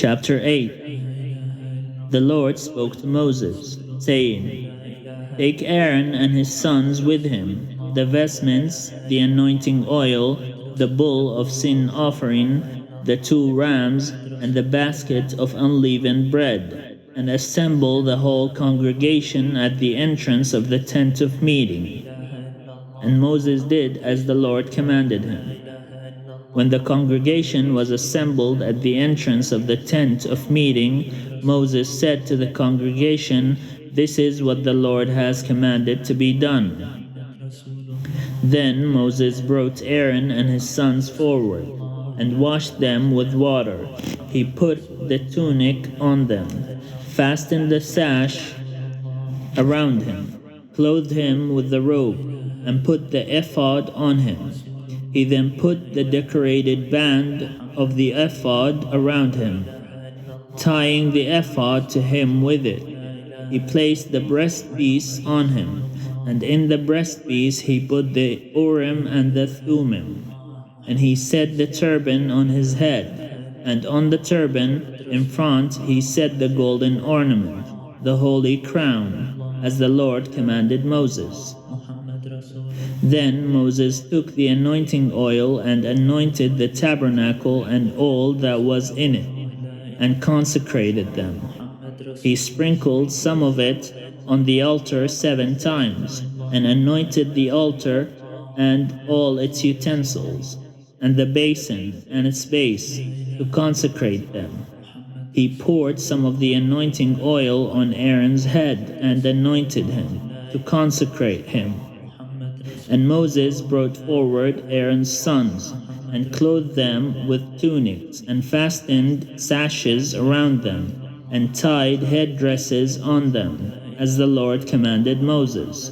Chapter 8. The Lord spoke to Moses, saying, Take Aaron and his sons with him, the vestments, the anointing oil, the bull of sin offering, the 2 rams, and the basket of unleavened bread, and assemble the whole congregation at the entrance of the tent of meeting. And Moses did as the Lord commanded him. When the congregation was assembled at the entrance of the tent of meeting, Moses said to the congregation, This is what the Lord has commanded to be done. Then Moses brought Aaron and his sons forward, and washed them with water. He put the tunic on them, fastened the sash around him, clothed him with the robe, and put the ephod on him. He then put the decorated band of the ephod around him, tying the ephod to him with it. He placed the breastpiece on him, and in the breastpiece he put the Urim and the Thummim. And he set the turban on his head, and on the turban in front he set the golden ornament, the holy crown, as the Lord commanded Moses. Then Moses took the anointing oil and anointed the tabernacle and all that was in it, and consecrated them. He sprinkled some of it on the altar 7 times, and anointed the altar and all its utensils, and the basin and its base, to consecrate them. He poured some of the anointing oil on Aaron's head and anointed him, to consecrate him. And Moses brought forward Aaron's sons, and clothed them with tunics, and fastened sashes around them, and tied headdresses on them, as the Lord commanded Moses.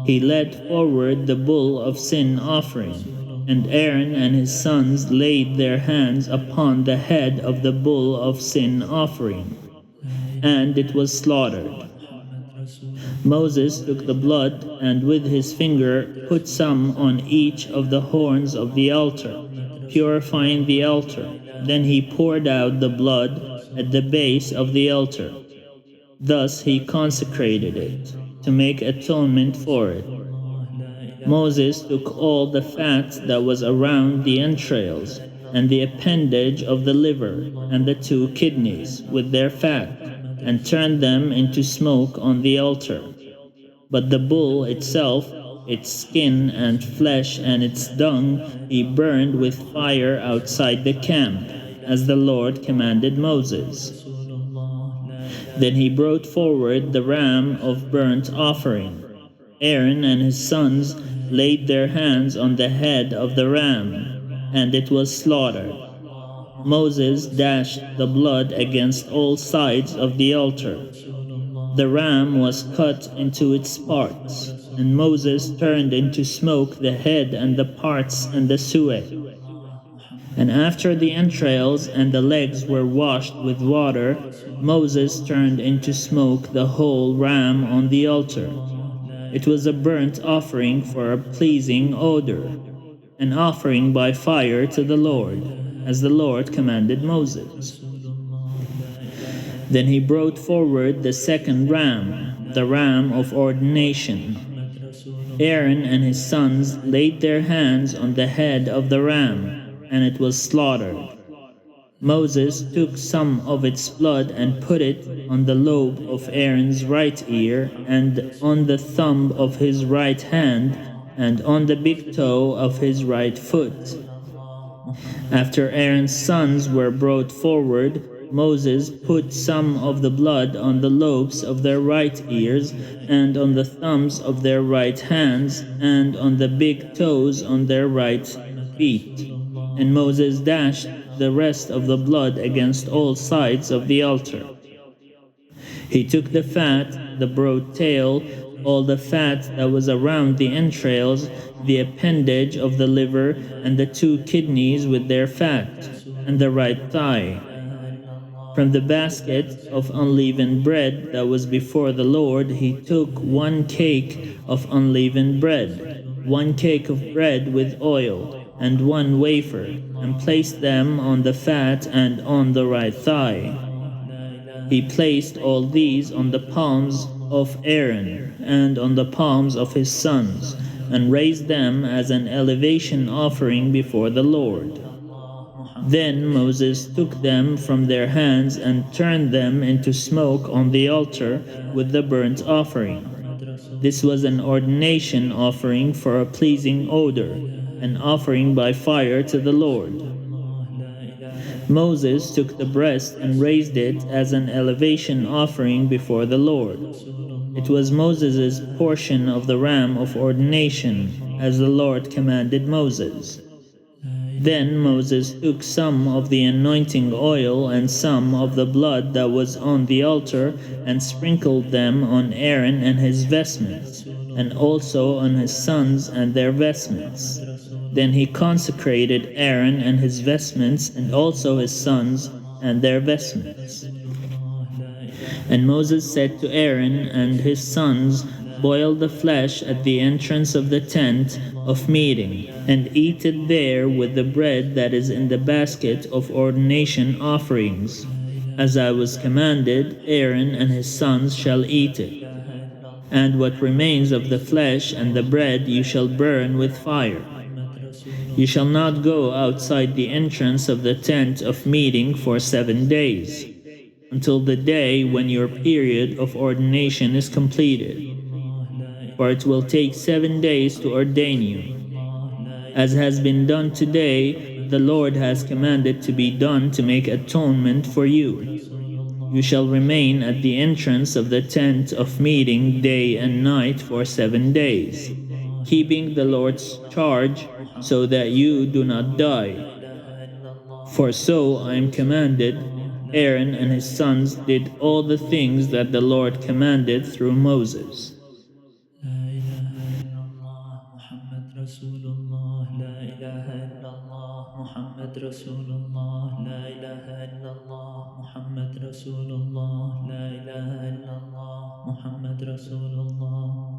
He led forward the bull of sin offering, and Aaron and his sons laid their hands upon the head of the bull of sin offering, and it was slaughtered. Moses took the blood and with his finger put some on each of the horns of the altar, purifying the altar. Then he poured out the blood at the base of the altar. Thus he consecrated it, to make atonement for it. Moses took all the fat that was around the entrails, and the appendage of the liver, and the 2 kidneys, with their fat, and turned them into smoke on the altar. But the bull itself, its skin and flesh and its dung, he burned with fire outside the camp, as the Lord commanded Moses. Then he brought forward the ram of burnt offering. Aaron and his sons laid their hands on the head of the ram, and it was slaughtered. Moses dashed the blood against all sides of the altar. The ram was cut into its parts, and Moses turned into smoke the head and the parts and the suet. And after the entrails and the legs were washed with water, Moses turned into smoke the whole ram on the altar. It was a burnt offering for a pleasing odor, an offering by fire to the Lord, as the Lord commanded Moses. Then he brought forward the 2nd ram, the ram of ordination. Aaron and his sons laid their hands on the head of the ram, and it was slaughtered. Moses took some of its blood and put it on the lobe of Aaron's right ear, and on the thumb of his right hand, and on the big toe of his right foot. After Aaron's sons were brought forward, Moses put some of the blood on the lobes of their right ears, and on the thumbs of their right hands, and on the big toes on their right feet. And Moses dashed the rest of the blood against all sides of the altar. He took the fat, the broad tail, all the fat that was around the entrails, the appendage of the liver, and the 2 kidneys with their fat, and the right thigh. From the basket of unleavened bread that was before the Lord, he took 1 cake of unleavened bread, 1 cake of bread with oil, and 1 wafer, and placed them on the fat and on the right thigh. He placed all these on the palms of Aaron and on the palms of his sons, and raised them as an elevation offering before the Lord. Then Moses took them from their hands and turned them into smoke on the altar with the burnt offering. This was an ordination offering for a pleasing odor, an offering by fire to the Lord. Moses took the breast and raised it as an elevation offering before the Lord. It was Moses' portion of the ram of ordination, as the Lord commanded Moses. Then Moses took some of the anointing oil and some of the blood that was on the altar and sprinkled them on Aaron and his vestments, and also on his sons and their vestments. Then he consecrated Aaron and his vestments, and also his sons and their vestments. And Moses said to Aaron and his sons, "Boil the flesh at the entrance of the tent of meeting, and eat it there with the bread that is in the basket of ordination offerings. As I was commanded, Aaron and his sons shall eat it. And what remains of the flesh and the bread you shall burn with fire. You shall not go outside the entrance of the tent of meeting for 7 days, until the day when your period of ordination is completed. For it will take 7 days to ordain you. As has been done today, the Lord has commanded to be done to make atonement for you. You shall remain at the entrance of the tent of meeting day and night for 7 days, keeping the Lord's charge, so that you do not die. For so I am commanded." Aaron and his sons did all the things that the Lord commanded through Moses. لا إله إلا الله محمد رسول الله لا إله إلا الله محمد رسول الله لا إله إلا الله محمد رسول الله لا إله إلا الله محمد رسول الله